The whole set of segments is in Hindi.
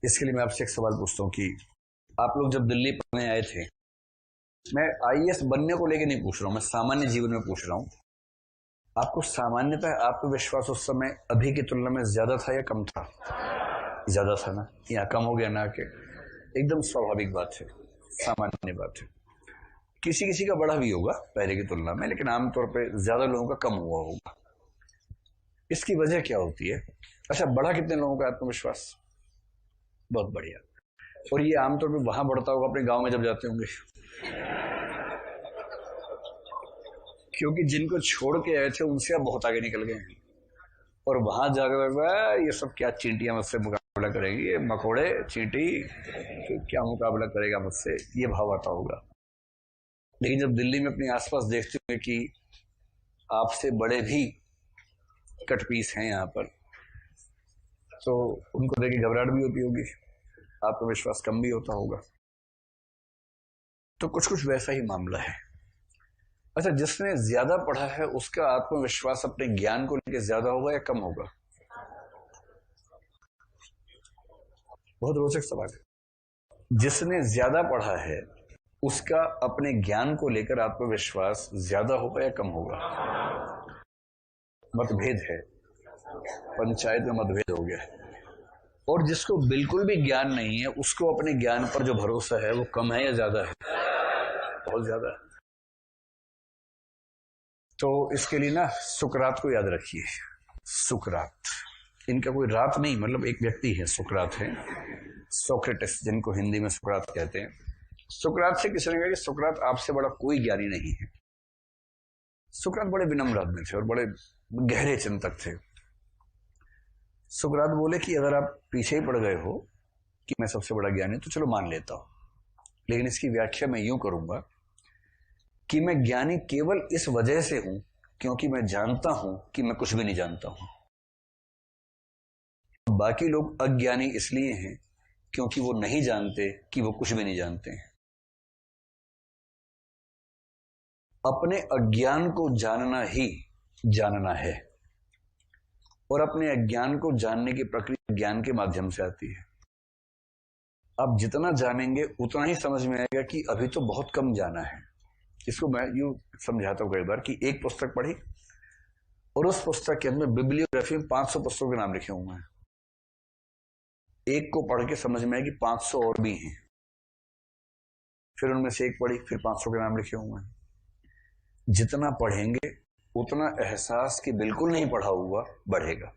इसके लिए मैं आपसे एक सवाल पूछता हूँ कि आप लोग जब दिल्ली पढ़ने आए थे, मैं आईएएस बनने को लेके नहीं पूछ रहा हूँ, मैं सामान्य जीवन में पूछ रहा हूँ। आपको सामान्यतः आत्मविश्वास उस समय अभी की तुलना में ज्यादा था या कम था? ज्यादा था ना? या कम हो गया ना? कि एकदम स्वाभाविक बात है, सामान्य बात है। किसी किसी का बढ़ा भी होगा पहले की तुलना में, लेकिन आमतौर पर ज्यादा लोगों का कम हुआ होगा। इसकी वजह क्या होती है? अच्छा, बढ़ा कितने लोगों का आत्मविश्वास? बहुत बढ़िया। और ये आमतौर पे वहां बढ़ता होगा अपने गांव में जब जाते होंगे, क्योंकि जिनको छोड़ के आए थे उनसे आप बहुत आगे निकल गए हैं। और वहां जाकर ये सब क्या चींटियां मुझसे मुकाबला करेंगी, ये मकोड़े चींटी क्या मुकाबला करेगा मुझसे, ये भाव आता होगा। लेकिन जब दिल्ली में अपने आसपास देखते होंगे कि आपसे बड़े भी कटपीस हैं यहाँ पर, तो उनको देख के घबराहट भी होती होगी, आत्मविश्वास कम भी होता होगा। तो कुछ कुछ वैसा ही मामला है। अच्छा, जिसने ज्यादा पढ़ा है उसका आत्मविश्वास अपने ज्ञान को लेकर ज्यादा होगा या कम होगा? बहुत रोचक सवाल है। जिसने ज्यादा पढ़ा है उसका अपने ज्ञान को लेकर आत्मविश्वास ज्यादा होगा या कम होगा? मतभेद है, पंचायत में मतभेद हो गया है। और जिसको बिल्कुल भी ज्ञान नहीं है उसको अपने ज्ञान पर जो भरोसा है वो कम है या ज्यादा है? बहुत ज्यादा है। तो इसके लिए ना सुकरात को याद रखिए। सुकरात, इनका कोई रात नहीं, मतलब एक व्यक्ति है, सुकरात है, सोक्रेटिस जिनको हिंदी में सुकरात कहते हैं। सुकरात से किसी ने कहा कि सुकरात आपसे बड़ा कोई ज्ञानी नहीं है। सुकरात बड़े विनम्र आदमी थे और बड़े गहरे चिंतक थे। सुकरात बोले कि अगर आप पीछे ही पड़ गए हो कि मैं सबसे बड़ा ज्ञानी, तो चलो मान लेता हूं, लेकिन इसकी व्याख्या मैं यूं करूंगा कि मैं ज्ञानी केवल इस वजह से हूं क्योंकि मैं जानता हूं कि मैं कुछ भी नहीं जानता हूं। बाकी लोग अज्ञानी इसलिए हैं क्योंकि वो नहीं जानते कि वो कुछ भी नहीं जानते हैं। अपने अज्ञान को जानना ही जानना है, और अपने अज्ञान को जानने की प्रक्रिया ज्ञान के माध्यम से आती है। आप जितना जानेंगे उतना ही समझ में आएगा कि अभी तो बहुत कम जाना है। इसको मैं यूं समझाता हूं कई बार कि एक पुस्तक पढ़ी और उस पुस्तक के अंदर बिब्लियोग्राफी में 500 पुस्तकों के नाम लिखे हुए हैं। एक को पढ़ के समझ में आया कि 500 और भी हैं। फिर उनमें से एक पढ़ी, फिर 500 के नाम लिखे हुए हैं। जितना पढ़ेंगे उतना एहसास कि बिल्कुल नहीं पढ़ा हुआ बढ़ेगा,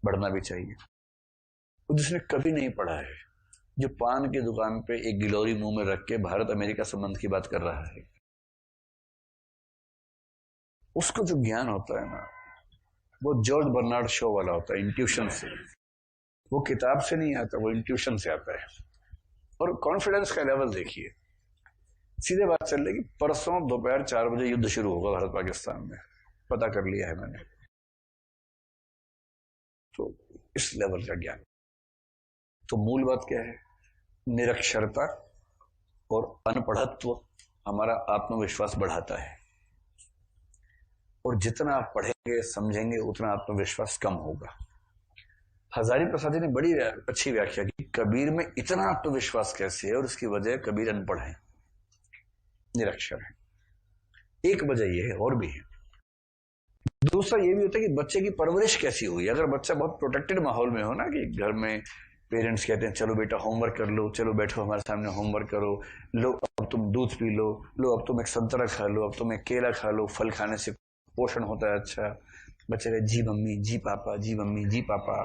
बढ़ना भी चाहिए। तो जिसने कभी नहीं पढ़ा है, जो पान की दुकान पे एक गिलोरी मुंह में रख के भारत अमेरिका संबंध की बात कर रहा है, उसको जो ज्ञान होता है ना, वो जॉर्ज बर्नार्ड शो वाला होता है, इंट्यूशन से। वो किताब से नहीं आता, वो इंट्यूशन से आता है। और कॉन्फिडेंस का लेवल देखिए, सीधे बात चल रही कि परसों दोपहर 4 बजे युद्ध शुरू होगा भारत पाकिस्तान में, पता कर लिया है मैंने। तो इस लेवल का ज्ञान। तो मूल बात क्या है? निरक्षरता और अनपढ़त्व हमारा आत्मविश्वास बढ़ाता है, और जितना आप पढ़ेंगे समझेंगे उतना आत्मविश्वास कम होगा। हजारी प्रसाद जी ने बड़ी अच्छी व्याख्या की, कबीर में इतना आत्मविश्वास कैसे है, और इसकी वजह कबीर अनपढ़ है, निरक्षर है। एक वजह यह है, और भी है। दूसरा ये भी होता है कि बच्चे की परवरिश कैसी हुई। अगर बच्चा बहुत प्रोटेक्टेड माहौल में हो ना, कि घर में पेरेंट्स कहते हैं चलो बेटा होमवर्क कर लो, चलो बैठो हमारे सामने होमवर्क करो, लो अब तुम दूध पी लो, लो अब तुम एक संतरा खा लो, अब तुम एक केला खा लो, फल खाने से पोषण होता है। अच्छा, बच्चे कहे जी मम्मी, जी पापा, जी मम्मी, जी पापा।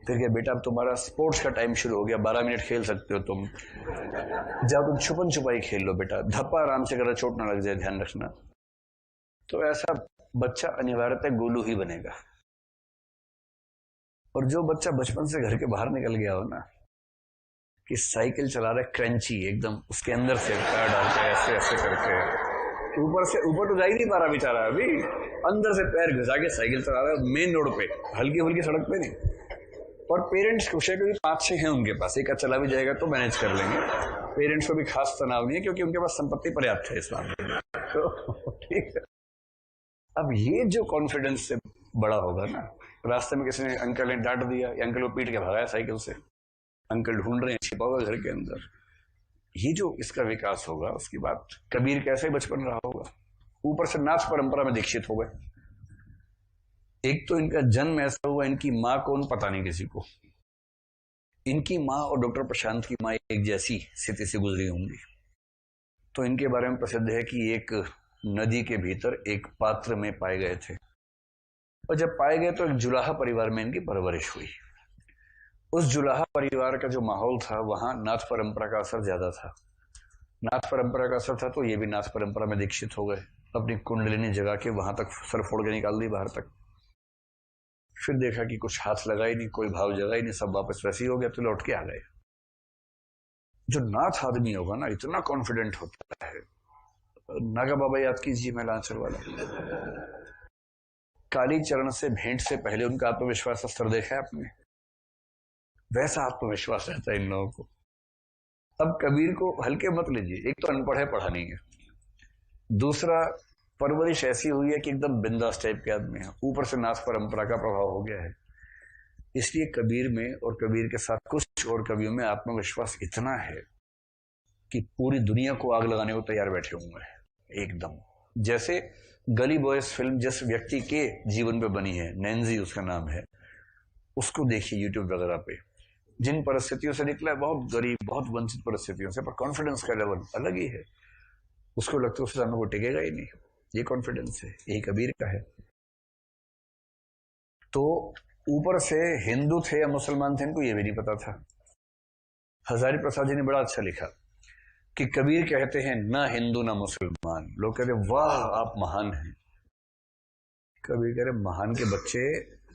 फिर क्या बेटा अब तुम्हारा स्पोर्ट्स का टाइम शुरू हो गया, 12 मिनट खेल सकते हो तुम, जाओ तुम छुपन छुपाई खेल लो बेटा, धप्पा आराम से करो, चोट ना लग जाए, ध्यान रखना। तो ऐसा बच्चा अनिवार्यतः गोलू ही बनेगा। और जो बच्चा बचपन से घर के बाहर निकल गया हो ना, कि साइकिल चला रहा है क्रंची एकदम, उसके अंदर से पैर डाल के ऐसे ऐसे करके, ऊपर तो जा ही नहीं पा रहा बेचारा, अभी अंदर से पैर घुसा के साइकिल चला रहा है मेन रोड पे, हल्की फुल्की सड़क पे नहीं। और पेरेंट्स खुश है क्योंकि 5-6 हैं उनके पास, एक चला भी जाएगा तो मैनेज कर लेंगे। पेरेंट्स को भी खास तनाव नहीं है क्योंकि उनके पास संपत्ति पर्याप्त है इस मामले में। तो ठीक है। अब ये जो कॉन्फिडेंस से बड़ा होगा ना, रास्ते में किसी ने अंकल ने डांट दिया या अंकल को पीट के भगाया साइकिल से, अंकल ढूंढ रहे हैं छिपा हुआ घर के अंदर। ये जो इसका विकास होगा उसकी बात, कबीर कैसे बचपन रहा होगा। ऊपर से नाथ परंपरा में दीक्षित हो गए। एक तो इनका जन्म ऐसा हुआ, इनकी माँ कौन पता नहीं किसी को। इनकी माँ और डॉक्टर प्रशांत की माँ एक जैसी स्थिति से गुजरी होंगी। तो इनके बारे में प्रसिद्ध है कि एक नदी के भीतर एक पात्र में पाए गए थे, और जब पाए गए तो एक जुलाहा परिवार में इनकी परवरिश हुई। उस जुलाहा परिवार का जो माहौल था वहां नाथ परंपरा का असर ज्यादा था। नाथ परंपरा का असर था तो ये भी नाथ परंपरा में दीक्षित हो गए। अपनी कुंडलिनी जगा के वहां तक सर फोड़ के निकाल दी बाहर तक। फिर देखा कि कुछ हाथ लगा ही नहीं, कोई भाव जगा ही नहीं, सब वापस वैसे ही हो गया, तो लौट के आ गए। जो नाथ आदमी होगा ना, इतना कॉन्फिडेंट होता है। नागा बाबा याद कीजिए, मैलांचल वाला, काली चरण से भेंट से पहले उनका आत्मविश्वास स्तर देखा है आपने? वैसा आत्मविश्वास रहता है इन लोगों को। अब कबीर को हल्के मत लीजिए। एक तो अनपढ़ है, पढ़ा नहीं है। दूसरा, परवरिश ऐसी हुई है कि एकदम बिंदास टाइप के आदमी है। ऊपर से नाथ परंपरा का प्रभाव हो गया है। इसलिए कबीर में और कबीर के साथ कुछ और कवियों में आत्मविश्वास इतना है कि पूरी दुनिया को आग लगाने को तैयार बैठे हुए हैं एकदम। जैसे गली बॉयज फिल्म जिस व्यक्ति के जीवन पे बनी है, नैन्जी उसका नाम है, उसको देखिए यूट्यूब वगैरह पे। जिन परिस्थितियों से निकला है, बहुत गरीब, बहुत वंचित परिस्थितियों से, पर कॉन्फिडेंस का लेवल अलग ही है। उसको लगता है उससे सामने को टिकेगा ही नहीं। ये कॉन्फिडेंस है, यही कबीर का है। तो ऊपर से हिंदू थे या मुसलमान थे इनको ये भी नहीं पता था। हजारी प्रसाद जी ने बड़ा अच्छा लिखा कि कबीर कहते हैं ना हिंदू ना मुसलमान। लोग कहते वाह आप महान हैं। कबीर कह रहे महान के बच्चे,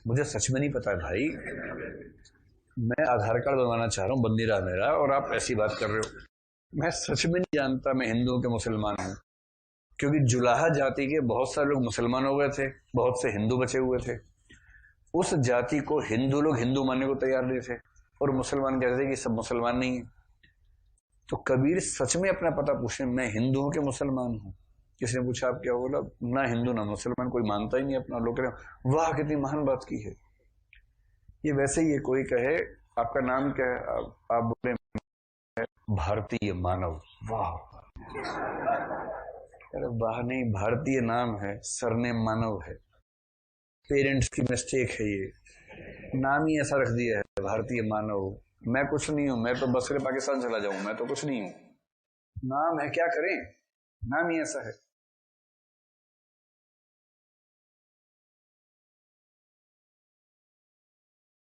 मुझे सच में नहीं पता है भाई। मैं आधार कार्ड बनवाना चाह रहा हूँ, बंदी रहा मेरा, और आप ऐसी बात कर रहे हो। मैं सच में नहीं जानता मैं हिंदुओं के मुसलमान हूँ। क्योंकि जुलाहा जाति के बहुत सारे लोग मुसलमान हो गए थे, बहुत से हिंदू बचे हुए थे। उस जाति को हिंदू लोग हिंदू मानने को तैयार नहीं थे, और मुसलमान कहते थे कि सब मुसलमान नहीं है। तो कबीर सच में अपना पता पूछे, मैं हिंदुओं के मुसलमान हूँ। किसी ने पूछा आप क्या? बोला ना हिंदू ना मुसलमान, कोई मानता ही नहीं अपना। लोग कह रहे वाह कितनी महान बात की है। ये वैसे ही है, कोई कहे आपका नाम क्या है, आप बोले भारतीय मानव। वाह, अरे वाह नहीं, भारतीय नाम है, सरनेम मानव है। पेरेंट्स की मिस्टेक है, ये नाम ही ऐसा रख दिया है भारतीय मानव। मैं कुछ नहीं हूं, मैं तो बस पाकिस्तान चला जाऊं, मैं तो कुछ नहीं हूं। नाम है, क्या करें, नाम ही ऐसा है।